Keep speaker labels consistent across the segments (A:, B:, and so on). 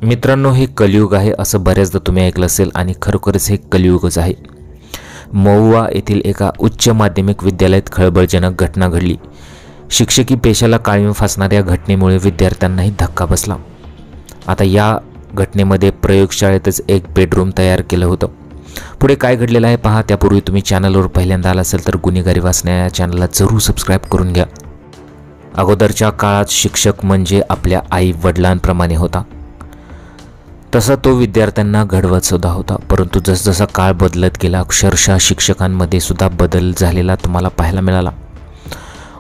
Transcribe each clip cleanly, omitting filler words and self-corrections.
A: मित्रांनो, हे कलियुग आहे असं बऱ्याचदा तुम्ही ऐकलं असेल आणि खरोखरच हे कलियुगच आहे। महुवा येथील एका उच्च माध्यमिक विद्यालयात खळबळजनक घटना घडली। शिक्षकी पेशाला काळीमा फासणाऱ्या घटनेमुळे विद्यार्थ्यांनाही धक्का बसला। आता या घटनेमध्ये प्रयोगशाळेतच एक बेडरूम तयार केलं होतं। पुढे काय घडलेलं आहे पहा। त्यापूर्वी तुम्ही चॅनलवर पहिल्यांदा आला असेल तर गुन्हेगारी वाचना या चॅनलला जरूर सबस्क्राइब करून घ्या। अगोदरच्या काळात शिक्षक म्हणजे आपल्या आई वडिलांप्रमाणे होता, तसा तो विद्यार्थ्यांना घडवत सुद्धा होता। परंतु जसजसा काळ बदलत गेला अक्षरशः शिक्षकांमध्ये सुद्धा बदल झालेला तुम्हाला पाहायला मिळाला।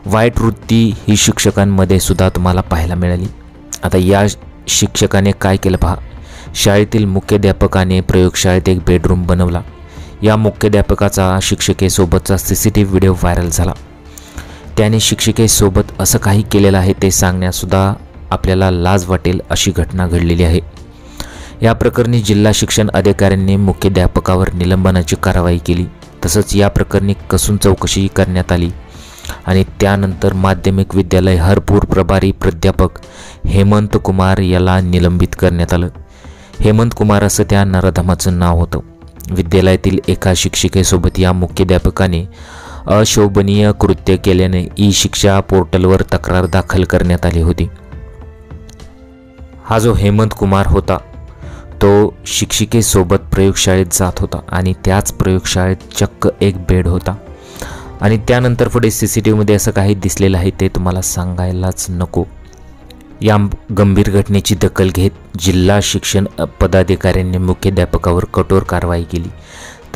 A: वाईट वृत्ती ही शिक्षकांमध्ये सुद्धा तुम्हाला पाहायला मिळाली। आता या शिक्षकाने काय केलं पहा। शाळेतील मुख्याध्यापकाने प्रयोगशाळेत एक बेडरूम बनवला। या मुख्याध्यापकाचा शिक्षिकेसोबतचा CCTV व्हिडिओ व्हायरल झाला। त्याने शिक्षिकेसोबत असं काही केलेलं आहे ते सांगण्यासुद्धा आपल्याला लाज वाटेल अशी घटना घडलेली आहे। या प्रकरणी जिल्हा शिक्षण अधिकाऱ्यांनी मुख्याध्यापकावर निलंबनाची कारवाई केली। तसंच या प्रकरणी कसून चौकशी करण्यात आली आणि त्यानंतर माध्यमिक विद्यालय हरपूर प्रभारी प्राध्यापक हेमंत कुमार याला निलंबित करण्यात आलं। हेमंत कुमार असं त्या नराधमाचं नाव होतं। विद्यालयातील एका शिक्षिकेसोबत या मुख्याध्यापकाने अशोभनीय कृत्य केल्याने ई-शिक्षा पोर्टलवर तक्रार दाखल करण्यात आली होती। हा जो हेमंत कुमार होता तो शिक्षिकेसोबत प्रयोगशाळेत जात होता आणि त्याच प्रयोगशाळेत चक्क एक बेड होता आणि त्यानंतर पुढे CCTV मध्ये असं काही दिसलेलं आहे ते तुम्हाला सांगायलाच नको। या गंभीर घटनेची दखल घेत जिल्हा शिक्षण पदाधिकाऱ्यांनी मुख्याध्यापकावर कठोर कारवाई केली।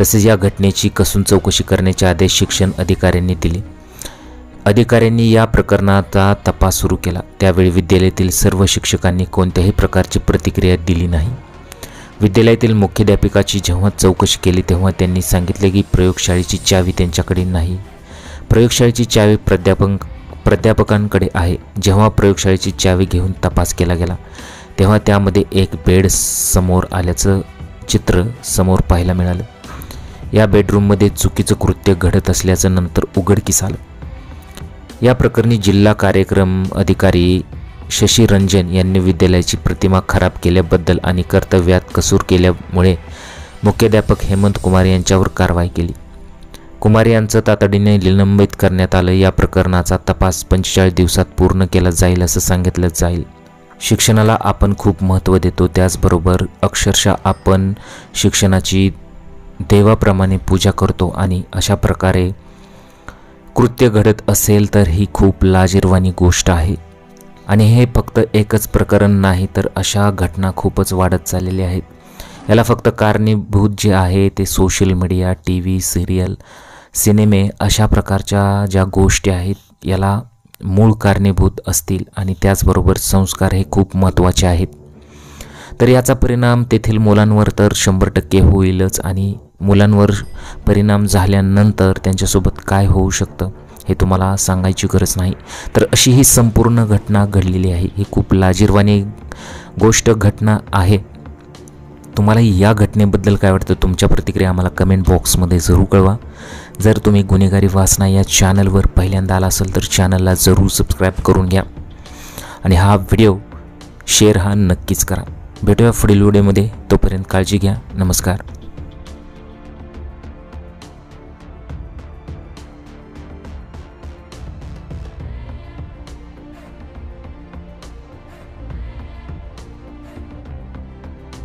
A: तसेच या घटनेची कसून चौकशी करण्याचे आदेश शिक्षण अधिकाऱ्यांनी दिले। अधिकाऱ्यांनी या प्रकरणाचा तपास सुरू केला। त्यावेळी विद्यालयातील सर्व शिक्षकांनी कोणत्याही प्रकारची प्रतिक्रिया दिली नाही। विद्यालयातील मुख्याध्यापकाची जेव्हा चौकशी केली तेव्हा त्यांनी सांगितले की प्रयोगशाळेची चावी त्यांच्याकडे नाही, प्रयोगशाळेची चावी प्राध्यापकांकडे आहे। जेव्हा प्रयोगशाळेची चावी घेऊन तपास केला गेला तेव्हा त्यामध्ये एक बेड समोर आल्याचं चित्र समोर पाहायला मिळालं। या बेडरूममध्ये चुकीचं कृत्य घडत असल्याचं नंतर उघडकीस आलं। या प्रकरणी जिल्हा कार्यक्रम अधिकारी शशी रंजन यांनी विद्यालयाची प्रतिमा खराब केल्याबद्दल आणि कर्तव्यात कसूर केल्यामुळे मुख्याध्यापक हेमंत कुमार यांच्यावर कारवाई केली। कुमार यांचं तातडीने निलंबित करण्यात आलं। या प्रकरणाचा तपास 45 दिवसात पूर्ण केला जाईल असं सांगितलं जाईल। शिक्षणाला आपण खूप महत्त्व देतो, त्याचबरोबर अक्षरशः आपण शिक्षणाची देवाप्रमाणे पूजा करतो आणि अशा प्रकारे कृत्य घडत असेल तर ही खूप लाजिरवाणी गोष्ट आहे। आणि हे फक्त एकच प्रकरण नाही तर अशा घटना खूपच वाढत चाललेल्या आहेत। याला फक्त कारणीभूत जे आहे ते सोशल मीडिया, TV, सिरियल, सिनेमे अशा प्रकारच्या ज्या गोष्टी आहेत याला मूळ कारणीभूत असतील आणि त्याचबरोबर संस्कार हे खूप महत्त्वाचे आहेत। तर याचा परिणाम तेथील मुलांवर तर 100% होईलच आणि मुलांवर परिणाम झाल्यानंतर त्यांच्यासोबत काय होऊ शकतं हे तुम्हाला सांगायची गरज नाही। तर अशी ही संपूर्ण घटना घडलेली आहे। ही खूप लाजिरवाणी घटना आहे। तुम्हाला या घटनेबद्दल काय वाटतं? तुमच्या प्रतिक्रिया आम्हाला कमेंट बॉक्समध्ये जरूर कळवा। जर तुम्ही गुन्हेगारी वाचना या चॅनलवर पहिल्यांदा आला असेल तर चॅनलला जरूर सबस्क्राइब करून घ्या आणि हा व्हिडिओ शेअर नक्कीच करा। भेटूया पुढील व्हिडिओमध्ये, तोपर्यंत काळजी घ्या। नमस्कार।